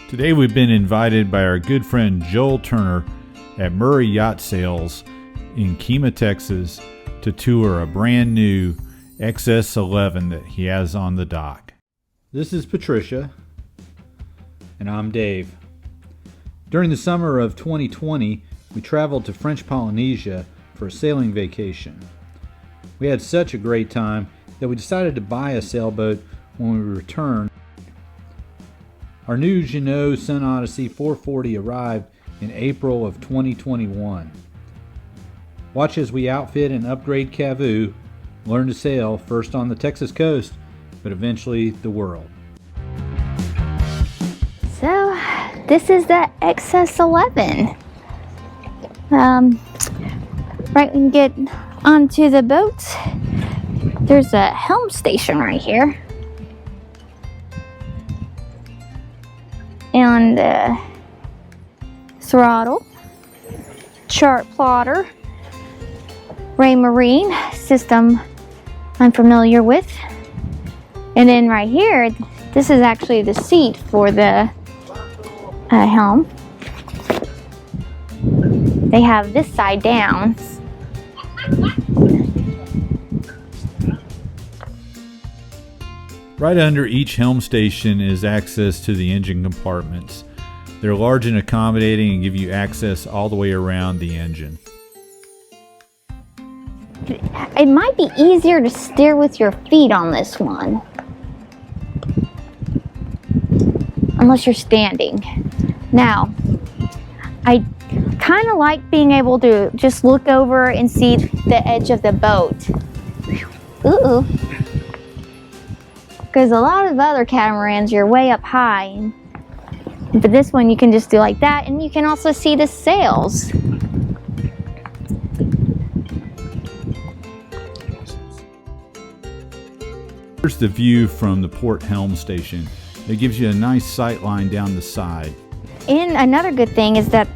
Today we've been invited by our good friend JTurner at Murry Yacht Sales in Kemah, Texas to tour a brand new XS11 that he has on the dock. This is Patricia, and I'm Dave. During the summer of 2020, we traveled to French Polynesia for a sailing vacation. We had such a great time that we decided to buy a sailboat when we returned. Our new Jeanneau Sun Odyssey 440 arrived in April of 2021. Watch as we outfit and upgrade Cavu, learn to sail first on the Texas coast, but eventually the world. So, this is the XS11. Right when you get onto the boat, there's a helm station right here. And throttle, chart plotter, Marine system I'm familiar with. And then right here, this is actually the seat for the helm. They have this side down. Right under each helm station is access to the engine compartments. They're large and accommodating and give you access all the way around the engine. It might be easier to steer with your feet on this one, unless you're standing. Now, I kind of like being able to just look over and see the edge of the boat. Ooh. Because a lot of other catamarans, you're way up high. But this one, you can just do like that, and you can also see the sails. Here's the view from the port helm station. It gives you a nice sight line down the side. And another good thing is that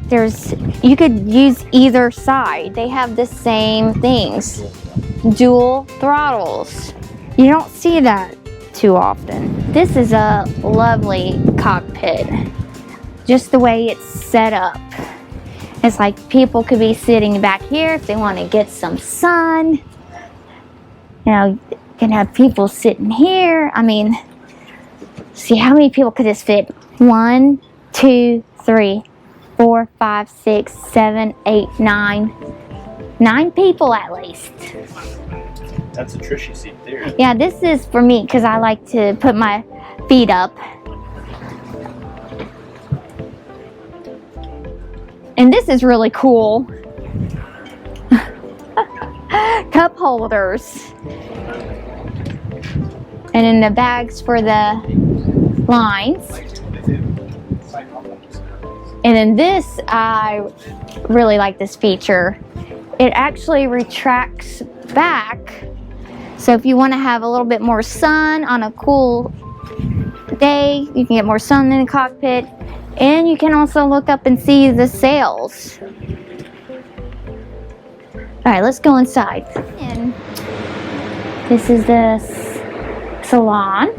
you could use either side. They have the same things. Dual throttles. You don't see that too often. This is a lovely cockpit. Just the way it's set up. It's like people could be sitting back here if they want to get some sun. You know, you can have people sitting here. I mean, see how many people could this fit? 1, 2, 3, 4, 5, 6, 7, 8, 9. 9 people at least. That's a Trishy seat there. Yeah, this is for me because I like to put my feet up. And this is really cool. Cup holders. And then the bags for the lines. And then this, I really like this feature. It actually retracts back. So if you want to have a little bit more sun on a cool day, you can get more sun in the cockpit. And you can also look up and see the sails. Alright, let's go inside. And this is the Salon.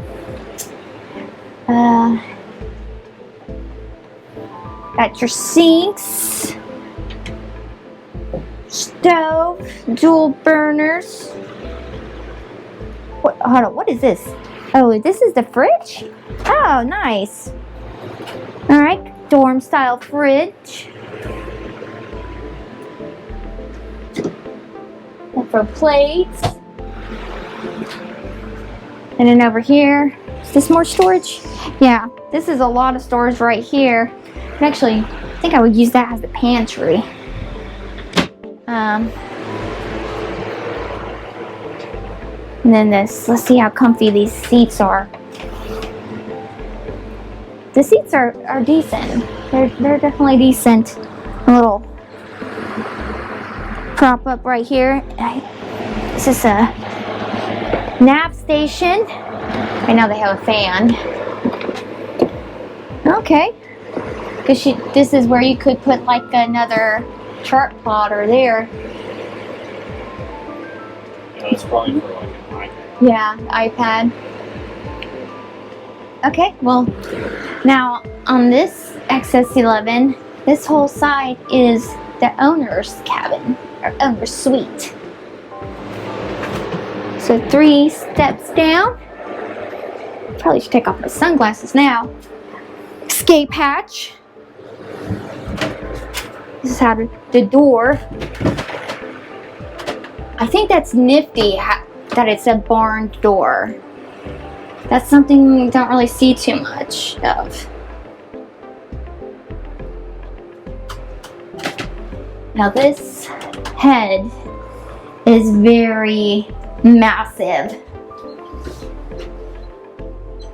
Got your sinks, stove, dual burners. Hold on, what is this? Oh, this is the fridge? Oh, nice. Alright, dorm style fridge. And for plates. And then over here, is this more storage? Yeah, this is a lot of storage right here. Actually, I think I would use that as the pantry. And then this, let's see how comfy these seats are. The seats are decent. They're definitely decent. A little prop up right here. This is a nav station. I know they have a fan. Okay. Because this is where you could put like another chart plotter there. Yeah, that's probably for like an iPad. Yeah, iPad. Okay, well, now on this XS11, this whole side is the owner's cabin, or owner's suite. So 3 steps down. Probably should take off my sunglasses now. Escape hatch. This is how the door. I think that's nifty that it's a barn door. That's something we don't really see too much of. Now this head is very massive.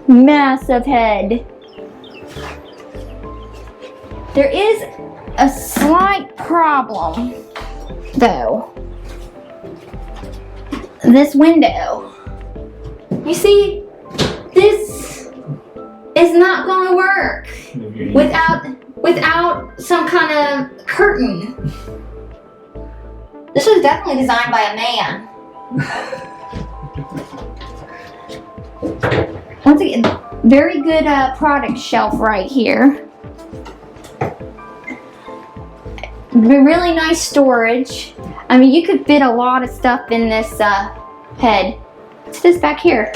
Massive head. There is a slight problem though. This window. You see, this is not going to work without some kind of curtain. This was definitely designed by a man. Once again, very good product shelf right here. Really nice storage. I mean, you could fit a lot of stuff in this head. What's this back here?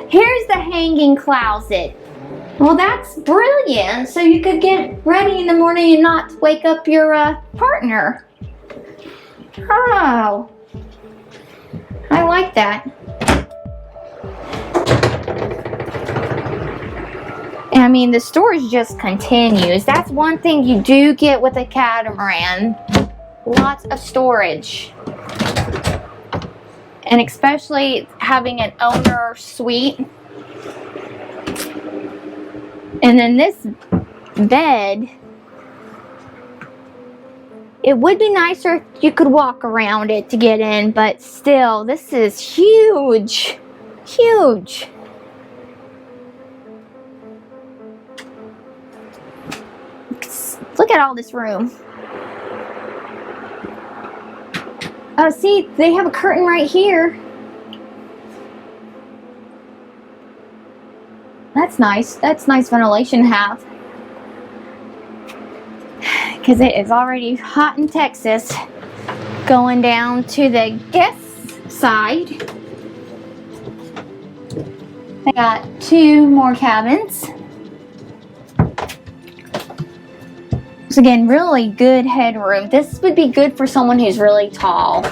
Here's the hanging closet. Well, that's brilliant. So you could get ready in the morning and not wake up your partner. Oh, I like that. And I mean, the storage just continues. That's one thing you do get with a catamaran. Lots of storage. And especially having an owner suite. And then this bed, it would be nicer if you could walk around it to get in, but still, this is huge. Huge. Look at all this room. Oh, see, they have a curtain right here. That's nice. That's nice ventilation to have. Because it is already hot in Texas. Going down to the guest side. They got 2 more cabins. So again, really good headroom. This would be good for someone who's really tall.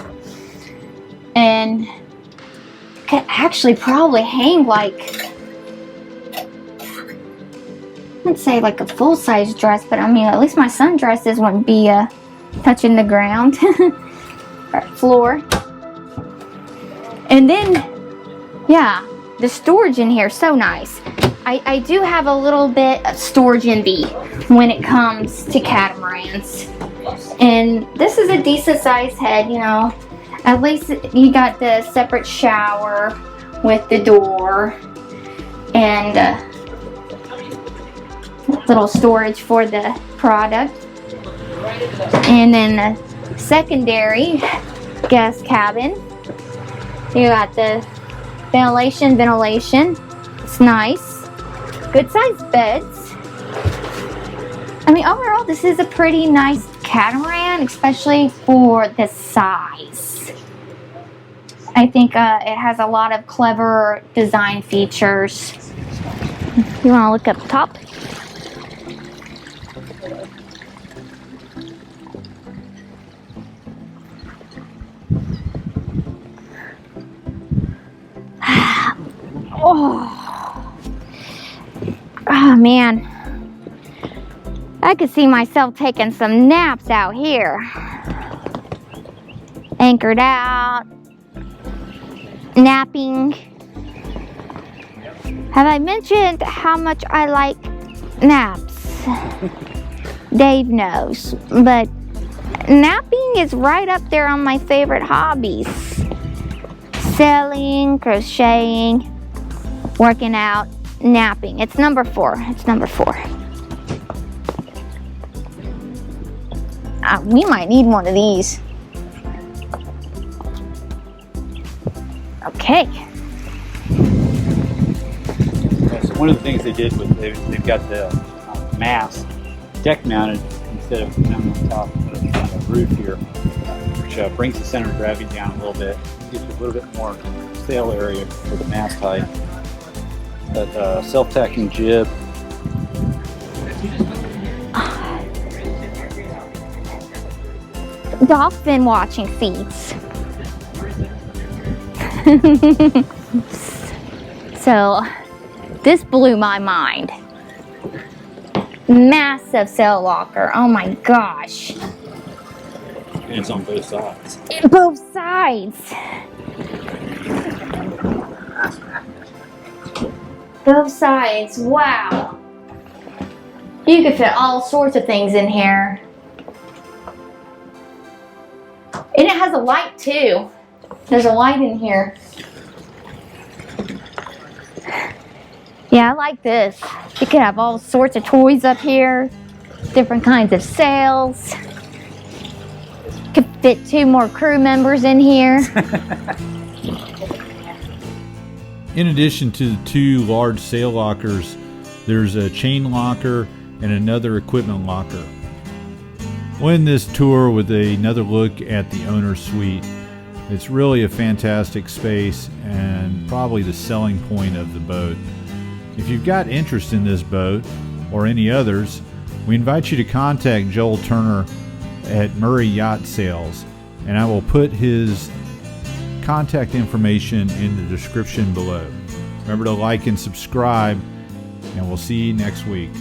And could actually probably hang like, I'd say like a full-size dress, but I mean, at least my sundresses wouldn't be touching the ground or floor. And then, yeah, the storage in here is so nice. I do have a little bit of storage envy when it comes to catamarans. And this is a decent sized head, you know. At least you got the separate shower with the door and little storage for the product. And then the secondary guest cabin. You got the ventilation. It's nice. Good sized beds. I mean, overall, this is a pretty nice catamaran, especially for the size. I think it has a lot of clever design features. You want to look up top? Oh man, I could see myself taking some naps out here. Anchored out, napping. Have I mentioned how much I like naps? Dave knows, but napping is right up there on my favorite hobbies. Sailing, crocheting, working out, napping. It's number 4. It's number 4. We might need one of these. Okay. That's one of the things they did was they've got the mast deck mounted instead of mounted on top of the roof here, which brings the center of gravity down a little bit, gives you a little bit more sail area for the mast height. That self-tacking jib. Dolphin watching seats. So this blew my mind. Massive sail locker. Oh my gosh. And it's on both sides. Both sides. Both sides. Wow. You could fit all sorts of things in here. And it has a light too. There's a light in here. Yeah, I like this. You could have all sorts of toys up here. Different kinds of sails. Could fit 2 more crew members in here. In addition to the 2 large sail lockers, there's a chain locker and another equipment locker. We'll end this tour with another look at the owner's suite. It's really a fantastic space and probably the selling point of the boat. If you've got interest in this boat or any others, we invite you to contact Joel Turner at Murry Yacht Sales, and I will put his contact information in the description below. Remember to like and subscribe, and we'll see you next week.